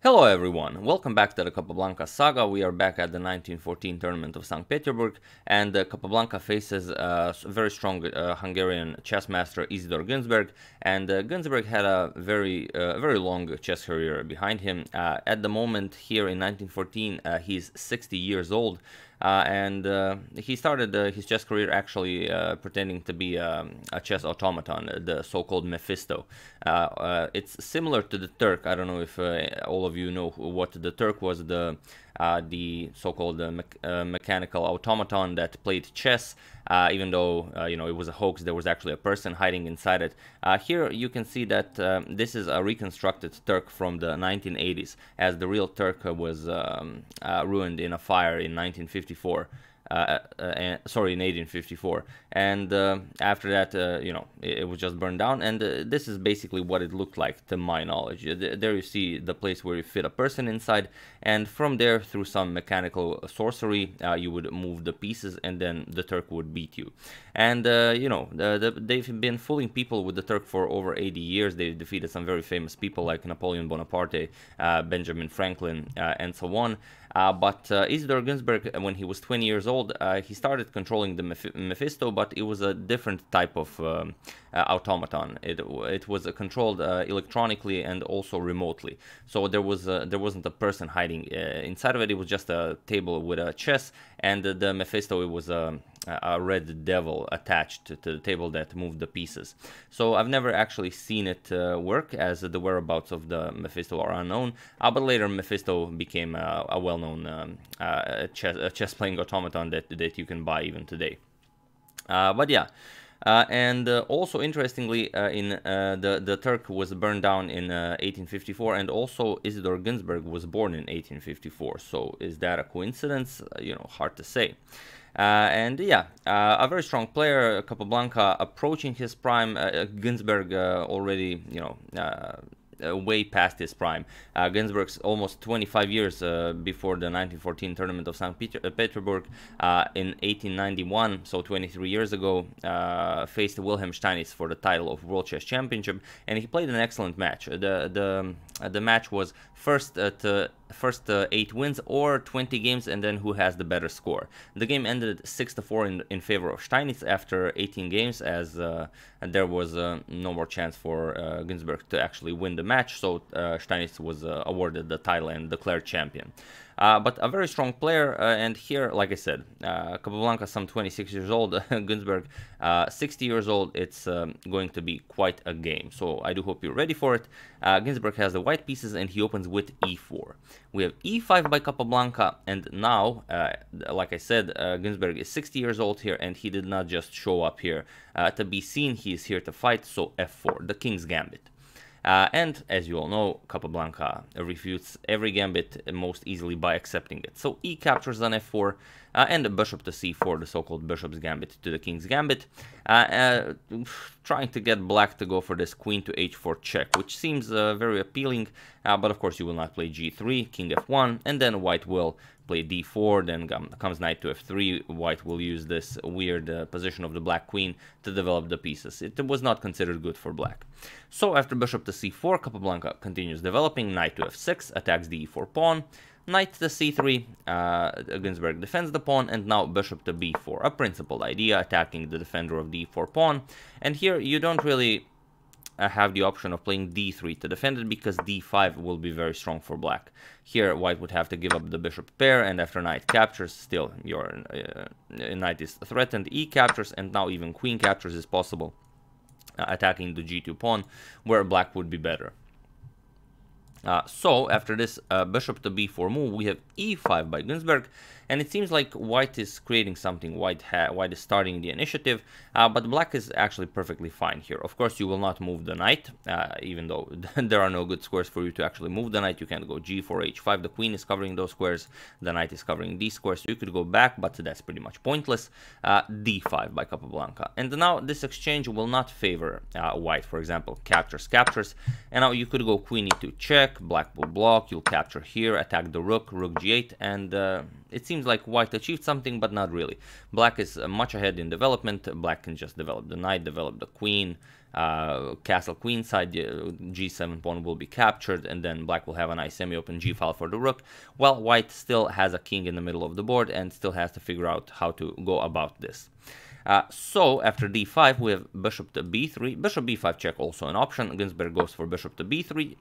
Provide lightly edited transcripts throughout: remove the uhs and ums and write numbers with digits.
Hello everyone, welcome back to the Capablanca saga. We are back at the 1914 tournament of St Petersburg, and Capablanca faces a very strong Hungarian chess master Isidor Gunsberg, and Gunsberg had a very long chess career behind him. At the moment here in 1914 he's 60 years old. He started his chess career actually pretending to be a chess automaton, the so-called Mephisto. It's similar to the Turk. I don't know if all of you know what the Turk was, the so-called mechanical automaton that played chess, even though it was a hoax. There was actually a person hiding inside it. Here you can see that this is a reconstructed Turk from the 1980s, as the real Turk was ruined in a fire in 1954. In 1854, and after that, it was just burned down, and this is basically what it looked like, to my knowledge. There you see the place where you fit a person inside, and from there, through some mechanical sorcery, you would move the pieces, and then the Turk would beat you. And they've been fooling people with the Turk for over 80 years. They defeated some very famous people like Napoleon Bonaparte, Benjamin Franklin, and so on. But Isidor Gunsberg, when he was 20 years old, he started controlling the Mephisto, but it was a different type of automaton. It was controlled electronically and also remotely. So there wasn't a person hiding inside of it. It was just a table with a chess, and the Mephisto, it was a red devil attached to the table that moved the pieces. So I've never actually seen it work, as the whereabouts of the Mephisto are unknown, but later Mephisto became a well-known chess playing automaton that you can buy even today. But yeah. Also interestingly, the Turk was burned down in 1854, and also Isidor Gunsberg was born in 1854. So is that a coincidence? Hard to say. A very strong player, Capablanca approaching his prime, Gunsberg already, way past his prime. Gunsberg's almost 25 years before the 1914 tournament of St. Petersburg in 1891, so 23 years ago, faced Wilhelm Steinitz for the title of World Chess Championship, and he played an excellent match. The match was first 8 wins or 20 games, and then who has the better score. The game ended 6-4 in favor of Steinitz after 18 games, as there was no more chance for Gunsberg to actually win the match, so Steinitz was awarded the title and declared champion. But a very strong player, and here, like I said, Capablanca some 26 years old, Gunsberg 60 years old. It's going to be quite a game, so I do hope you're ready for it. Gunsberg has the white pieces, and he opens with e4. We have e5 by Capablanca, and now, like I said, Gunsberg is 60 years old here, and he did not just show up here to be seen. He is here to fight, so f4, the king's gambit. And as you all know, Capablanca refutes every gambit most easily by accepting it. So e captures on f4, and bishop to c4, the so-called bishop's gambit to the king's gambit, trying to get black to go for this queen to h4 check, which seems very appealing, but of course you will not play g3, king f1, and then white will play d4, then comes knight to f3. White will use this weird position of the black queen to develop the pieces. It was not considered good for black. So after bishop to c4, Capablanca continues developing, knight to f6, attacks the e4 pawn, knight to c3, Gunsberg defends the pawn, and now bishop to b4, a principled idea, attacking the defender of the e4 pawn. And here you don't really have the option of playing d3 to defend it, because d5 will be very strong for black. Here white would have to give up the bishop pair, and after knight captures, still your knight is threatened. E captures, and now even queen captures is possible, attacking the g2 pawn, where black would be better. So after this bishop to b4 move, we have e5 by Gunsberg, and it seems like white is creating something. White is starting the initiative, but black is actually perfectly fine here. Of course, you will not move the knight, even though there are no good squares for you to actually move the knight. You can't go g4, h5. The queen is covering those squares. The knight is covering these squares. So you could go back, but that's pretty much pointless. d5 by Capablanca. And now this exchange will not favor white. For example, captures, and now you could go queen e2 check. Black will block. You'll capture here, attack the rook g8, and it seems like white achieved something, but not really. Black is much ahead in development. Black can just develop the knight, develop the queen, castle queenside, g7 pawn will be captured, and then black will have a nice semi-open g-file for the rook. Well, white still has a king in the middle of the board and still has to figure out how to go about this. So after d5 we have bishop to b3, bishop b5 check also an option. Gunsberg goes for bishop to b3,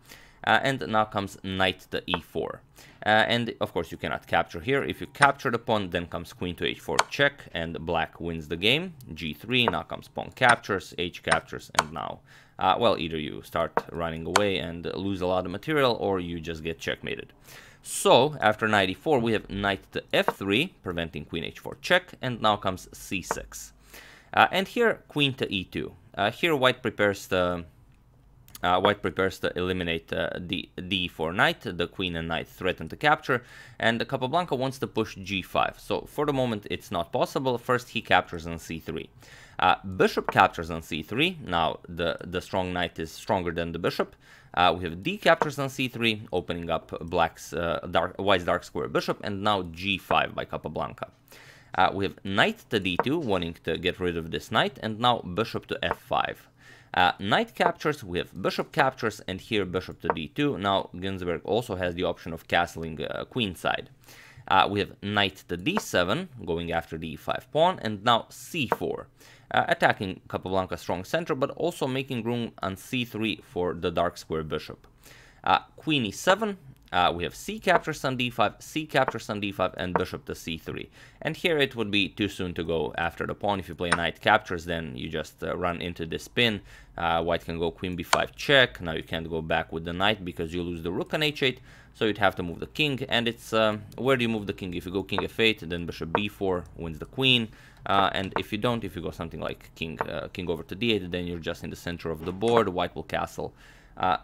and now comes knight to e4. And of course you cannot capture here. If you capture the pawn, then comes queen to h4 check, and black wins the game. g3, now comes pawn captures, h captures, and now, well, either you start running away and lose a lot of material, or you just get checkmated. So after knight e4 we have knight to f3, preventing queen h4 check, and now comes c6. And here queen to e2. Here white prepares to eliminate the d4 knight. The queen and knight threaten to capture, and Capablanca wants to push g5. So for the moment it's not possible. First he captures on c3. Bishop captures on c3. Now the strong knight is stronger than the bishop. We have d captures on c3, opening up black's white's dark square bishop, and now g5 by Capablanca. We have knight to d2, wanting to get rid of this knight, and now bishop to f5. Knight captures, we have bishop captures, and here bishop to d2. Now Gunsberg also has the option of castling queenside. We have knight to d7, going after the e5 pawn, and now c4. Attacking Capablanca's strong center, but also making room on c3 for the dark square bishop. Queen e7, we have c captures on d5, c captures on d5, and bishop to c3. And here it would be too soon to go after the pawn. If you play knight captures, then you just run into this pin. White can go queen b5 check. Now you can't go back with the knight because you lose the rook on h8, so you'd have to move the king. And it's where do you move the king? If you go king f8, then bishop b4 wins the queen. And if you don't, if you go something like king over to d8, then you're just in the center of the board. White will castle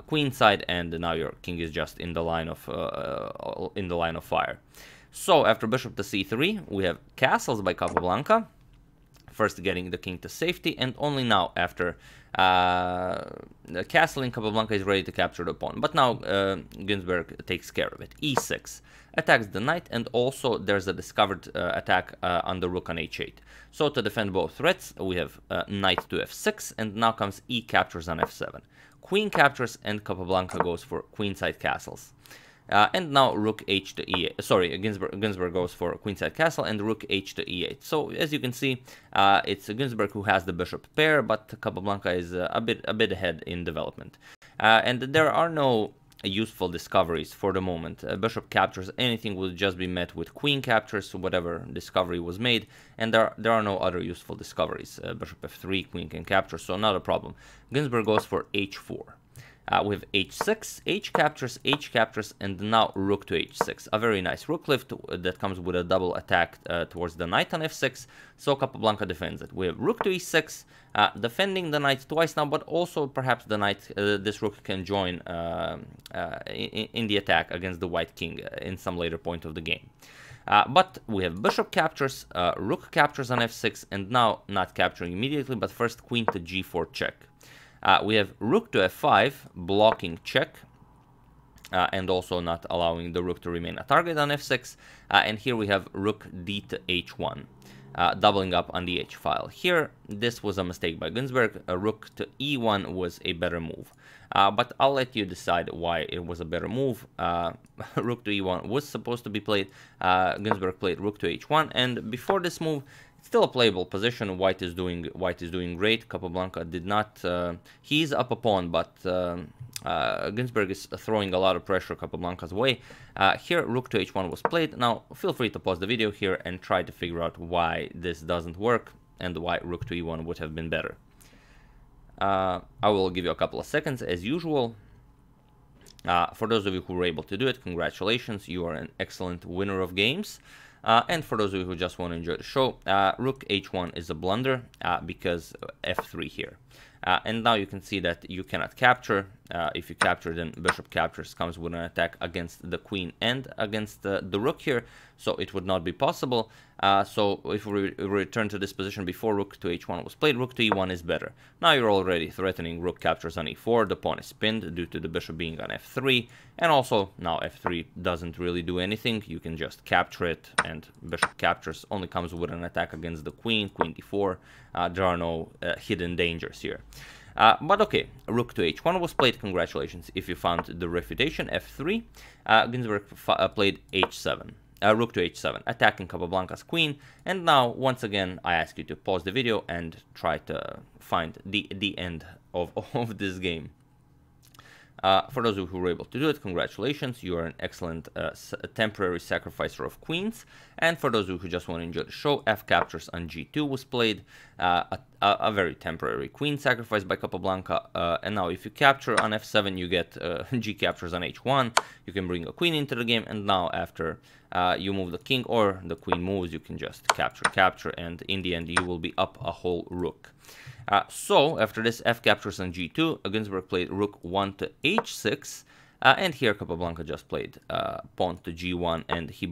queenside, and now your king is just in the line of fire. So after bishop to c3, we have castles by Capablanca, first getting the king to safety, and only now after the castling, Capablanca is ready to capture the pawn. But now Gunsberg takes care of it. e6 attacks the knight, and also there's a discovered attack on the rook on h8. So to defend both threats, we have knight to f6, and now comes e captures on f7. Queen captures, and Capablanca goes for queenside castles. And now rook h to e8. Sorry, Gunsberg goes for queenside castle and rook h to e8. So as you can see, it's Gunsberg who has the bishop pair, but Capablanca is a bit ahead in development. And there are no useful discoveries for the moment. Bishop captures, anything will just be met with queen captures, whatever discovery was made, and there are no other useful discoveries. Bishop f3, queen can capture, so not a problem. Gunsberg goes for h4. We have h6, h captures, and now rook to h6. A very nice rook lift that comes with a double attack towards the knight on f6, so Capablanca defends it. We have rook to e6, defending the knight twice now, but also perhaps the knight, this rook can join in the attack against the white king in some later point of the game. But we have bishop captures, rook captures on f6, and now not capturing immediately, but first queen to g4 check. We have rook to f5, blocking check, and also not allowing the rook to remain a target on f6. And here we have rook d to h1, doubling up on the h file. Here, this was a mistake by Gunsberg. A rook to e1 was a better move. But I'll let you decide why it was a better move. Rook to e1 was supposed to be played. Gunsberg played rook to h1, and before this move, it's still a playable position. White is doing great. Capablanca did not. He's up a pawn, but Gunsberg is throwing a lot of pressure Capablanca's way. Here, rook to h1 was played. Now, feel free to pause the video here and try to figure out why this doesn't work and why rook to e1 would have been better. I will give you a couple of seconds as usual. For those of you who were able to do it, congratulations. You are an excellent winner of games. And for those of you who just want to enjoy the show, rook h1 is a blunder because f3 here. And now you can see that you cannot capture. If you capture, then bishop captures comes with an attack against the queen and against the rook here, so it would not be possible. So if we return to this position before rook to h1 was played, rook to e1 is better. Now you're already threatening rook captures on e4, the pawn is pinned due to the bishop being on f3, and also now f3 doesn't really do anything, you can just capture it, and bishop captures only comes with an attack against the queen, queen d4, there are no hidden dangers here. But okay, rook to h1 was played. Congratulations if you found the refutation. f3. Gunsberg played h7. Rook to h7, attacking Capablanca's queen. And now, once again, I ask you to pause the video and try to find the end of this game. For those of you who were able to do it, congratulations. You are an excellent temporary sacrificer of queens. And for those of you who just want to enjoy the show, f captures on g2 was played. A very temporary queen sacrifice by Capablanca. And now if you capture on f7, you get g captures on h1. You can bring a queen into the game. And now after you move the king or the queen moves, you can just capture. And in the end, you will be up a whole rook. So after this f captures on g2, Gunsberg played rook 1 to h6, and here Capablanca just played pawn to g1, and he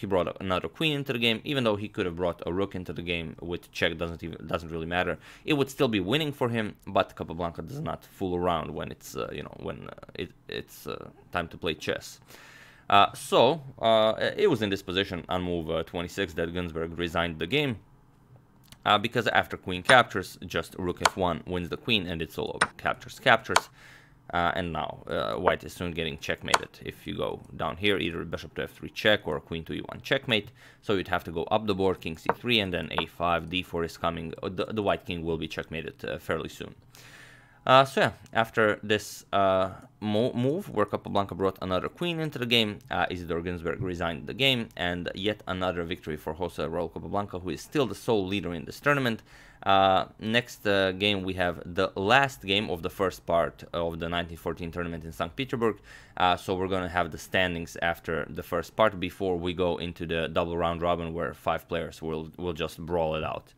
brought another queen into the game. Even though he could have brought a rook into the game with check, doesn't really matter. It would still be winning for him, but Capablanca does not fool around when it's it's time to play chess. So it was in this position on move 26 that Gunsberg resigned the game. Because after queen captures, just rook f1 wins the queen, and it's all over. Captures. And now white is soon getting checkmated. If you go down here, either bishop to f3 check or queen to e1 checkmate. So you'd have to go up the board, king c3, and then a5, d4 is coming. The white king will be checkmated fairly soon. So yeah, after this move, where Capablanca brought another queen into the game, Isidor Gunsberg resigned the game, and yet another victory for Jose Raul Capablanca, who is still the sole leader in this tournament. Next game, we have the last game of the first part of the 1914 tournament in St. Petersburg. So we're going to have the standings after the first part before we go into the double round robin, where 5 players will just brawl it out.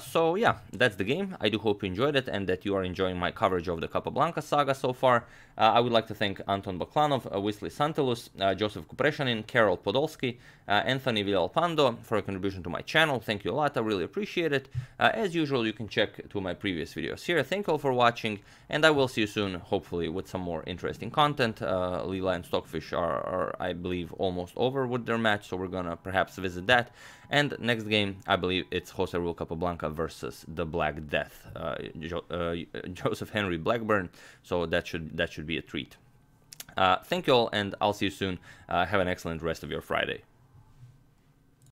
So yeah, that's the game. I do hope you enjoyed it and that you are enjoying my coverage of the Capablanca saga so far. I would like to thank Anton Baklanov, Wesley Santelus, Joseph Kupreshanin, Carol Podolsky, Anthony Villalpando for a contribution to my channel. Thank you a lot, I really appreciate it. As usual, you can check to my previous videos here. Thank you all for watching, and I will see you soon, hopefully with some more interesting content. Lila and Stockfish are, I believe, almost over with their match, so we're gonna perhaps visit that. And next game, I believe it's Jose Raul Capablanca versus the Black Death, Joseph Henry Blackburn. So that should be a treat. Thank you all, and I'll see you soon. Have an excellent rest of your Friday.